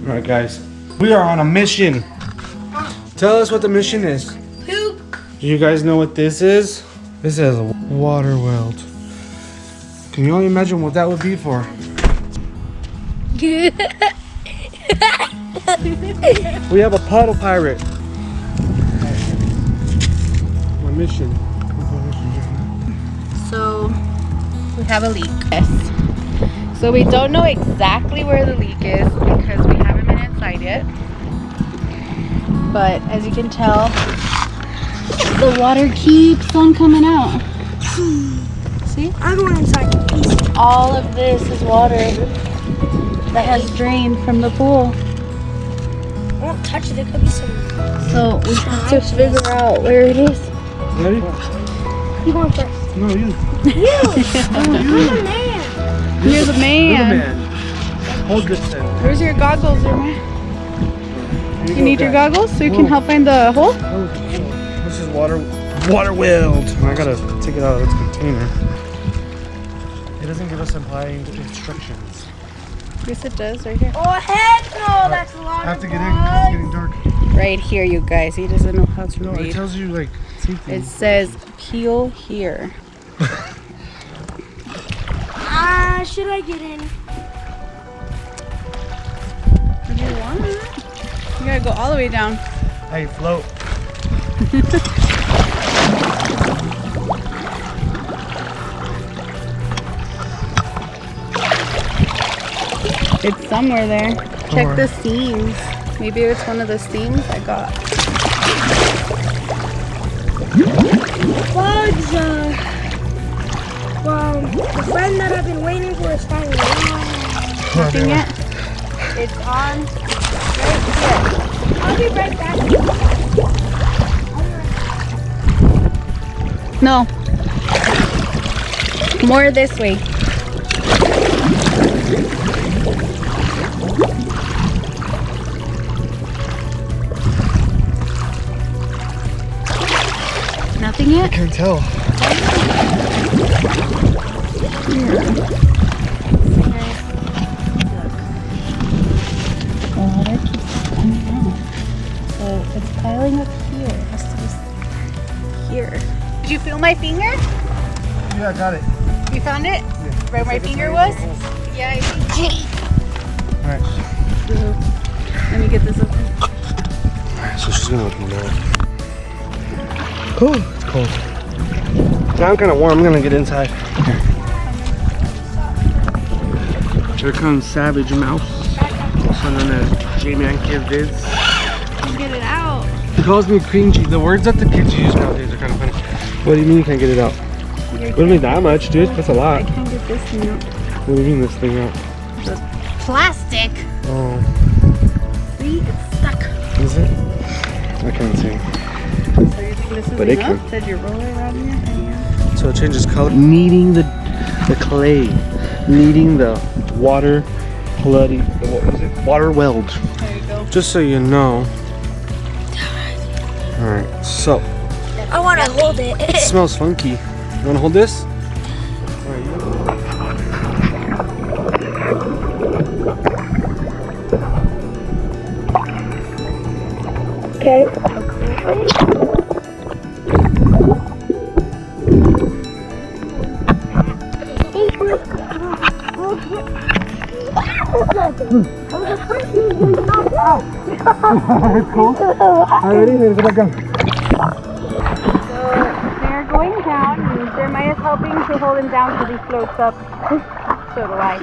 Alright guys, we are on a mission. Tell us what the mission is. Poop. Do you guys know what this is? This is a water weld. Can you only imagine what that would be for? We have a puddle pirate. My mission. So we have a leak. Yes. So we don't know exactly where the leak is because we haven't been inside yet. But as you can tell, the water keeps on coming out. See? I'm going inside. All of this is water that has drained from the pool. I won't touch it. There could be some. So we have to figure out where it is. Ready? You going first? No, you. You. I'm a man. You're the man. You're the man. Hold this then. Where's your goggles, there, man? You need your goggles so you can help find the hole? This is Waterweld. I gotta take it out of its container. It doesn't give us supplying instructions. Yes, it does, right here. Oh, heck no. That's a lot I have of to get in because it's getting dark. Right here, you guys. He doesn't know how to No, it read. tells you like safety. It says peel here. Should I get in? If you want it. You gotta go all the way down. Hey, float. It's somewhere there. Check the seams. Maybe it's one of the seams I got. Bugs. Well, the friend that I've been waiting for is finally Nothing yet? It's on right here. I'll be right back. No. More this way. Nothing yet? I can't tell. Water keeps coming out. So it's piling up here. It has to be here. Did you feel my finger? Yeah, I got it. You found it? Yeah. Where my finger was? Yeah, I think. Alright. Let me get this open. Alright, so she's gonna open that. Oh, it's cold. Now I'm kind of warm. I'm gonna get inside. Here comes Savage Mouse, also known as J KidVidz. Get it out. He calls me cringy. The words that the kids use nowadays are kind of funny. What do you mean you can't get it out? It wouldn't be that much, dude. That's a lot. I can't get this thing out. What do you mean this thing out? The plastic. Oh, See, it's stuck. is it? I can't see. So you think this is But it enough? can. Did you roll it around here? So it changes color. Kneading the clay. Kneading the water bloody. What was it? Water weld. There you go. Just so you know. Alright, so I want to hold it. it smells funky. You wanna hold this? Alright, you Okay. It's cool. Alrighty, let's go back down. So they're going down, and Jeremiah's helping to hold him down because he floats up. So do I.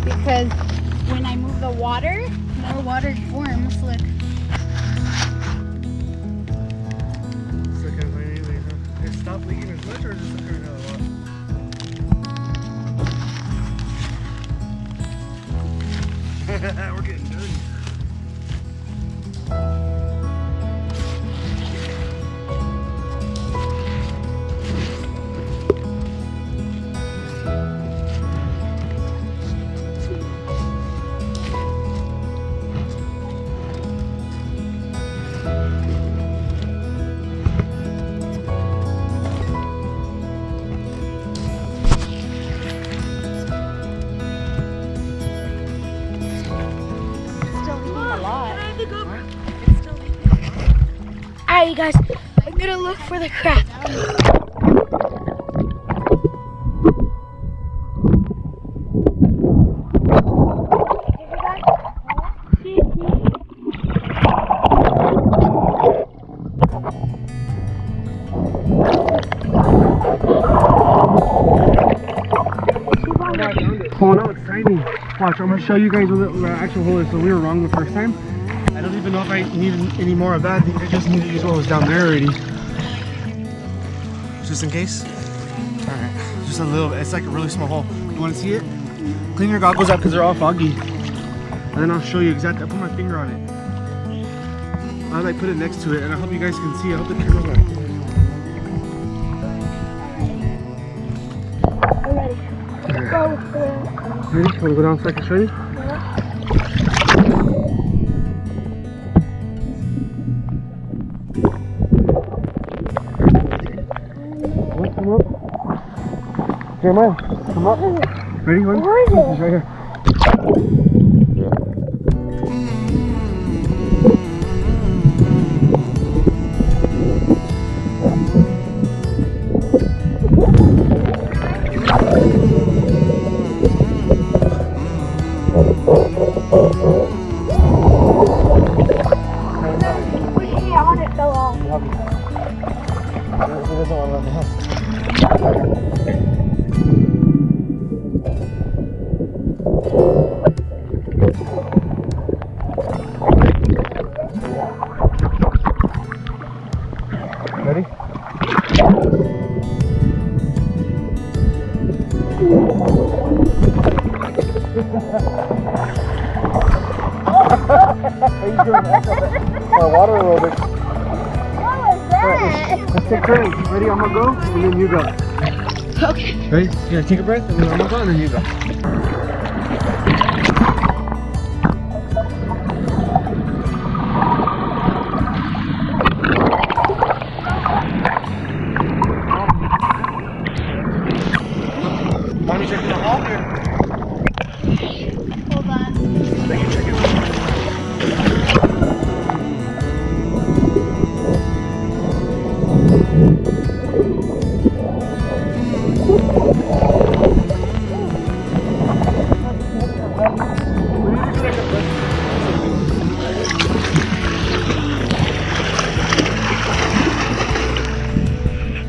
Because when I move the water, more water forms. Look. It stopped leaking as much or is it coming out a lot? We're getting dirty. guys, I'm gonna look for the crab. Oh, now it's tiny. Watch, I'm gonna show you guys what the actual hole is. So we were wrong the first time. I don't even know if I need any more of that. I think I just need to use what was down there already. Just in case. Alright, just a little bit. It's like a really small hole. You wanna see it? Clean your goggles out because they're all foggy. And then I'll show you exactly. I'll put my finger on it. I like put it next to it, and I hope you guys can see. I hope the camera's right. I'm ready. Go. Ready? Wanna go down so I can show you? Come up. Jeremiah, come up. Ready? One? Where is it? It's right here. I want it so long. He doesn't want to let me help. Ready? How you doing? Water aerobics. What was that? Let's take turns. Ready? I'm gonna go, and then you go. Okay. Ready? Yeah, take a breath, and then I'm gonna go, and then you go. Want me checking the hall here? Hold on. Let you check it.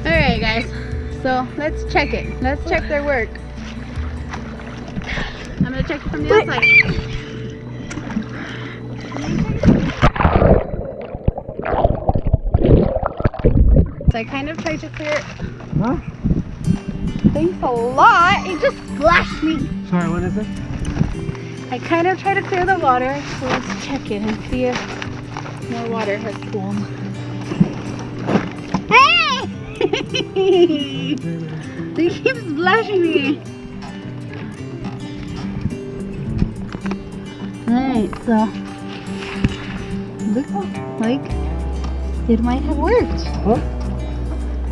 Alright guys, so let's check it. Let's check their work. I'm gonna check it from the outside. So I kind of tried to clear it. Huh? Thanks a lot. It just splashed me. Sorry, what is it? I kind of tried to clear the water, so let's check it and see if more water has pooled. Hey! They keep splashing me. Alright, so looks like it might have worked. Huh? I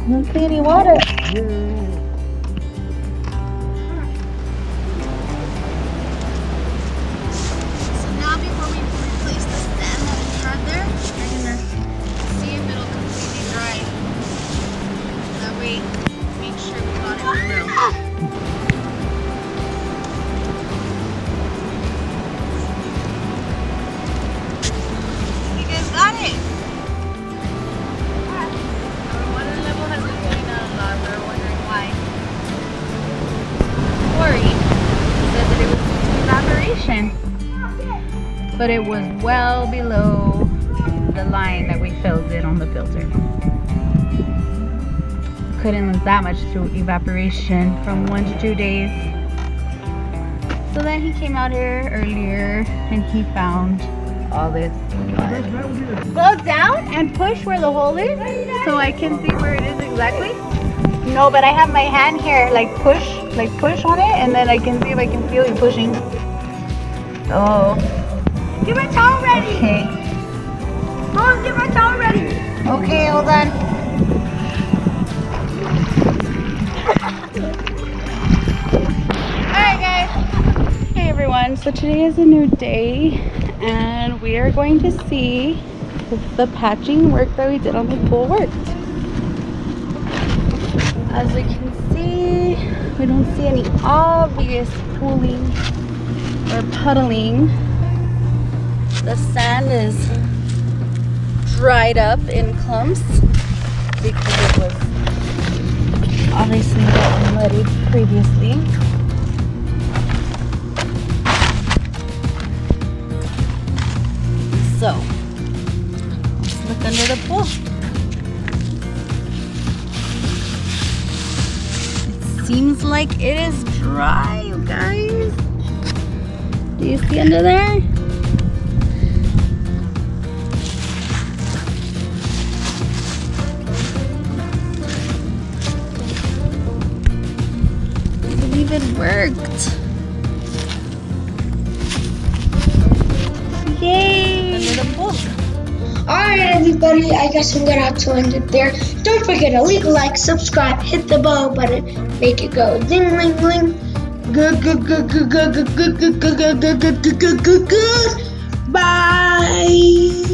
don't see any water. So now before we replace the stand that we had there, we're gonna see if it'll completely dry. That way, make sure we got it through. You guys got it! Our water level has been going down a lot. We're wondering why. Corey said that it was due to evaporation. But it was well below the line that we filled it on the filter. Couldn't lose that much through evaporation from 1 to 2 days. So then he came out here earlier and he found all this. Go down and push where the hole is so I can see where it is exactly. No, but I have my hand here, like push on it, and then I can see if I can feel you pushing. Oh. Get my towel ready. Okay. Mom, get my towel ready. Okay, hold on. Alright guys. Hey everyone, so today is a new day and we are going to see the patching work that we did on the pool worked. As we can see, we don't see any obvious pooling or puddling. The sand is dried up in clumps because it was obviously got muddied previously. So, let's look under the pool. It seems like it is dry, you guys. Do you see under there? I believe it worked. Yay! Under the pool. Alright, everybody, I guess I'm gonna have to end it there. Don't forget to leave a like, subscribe, hit the bell button, make it go ding, ling, ling. Good. Bye.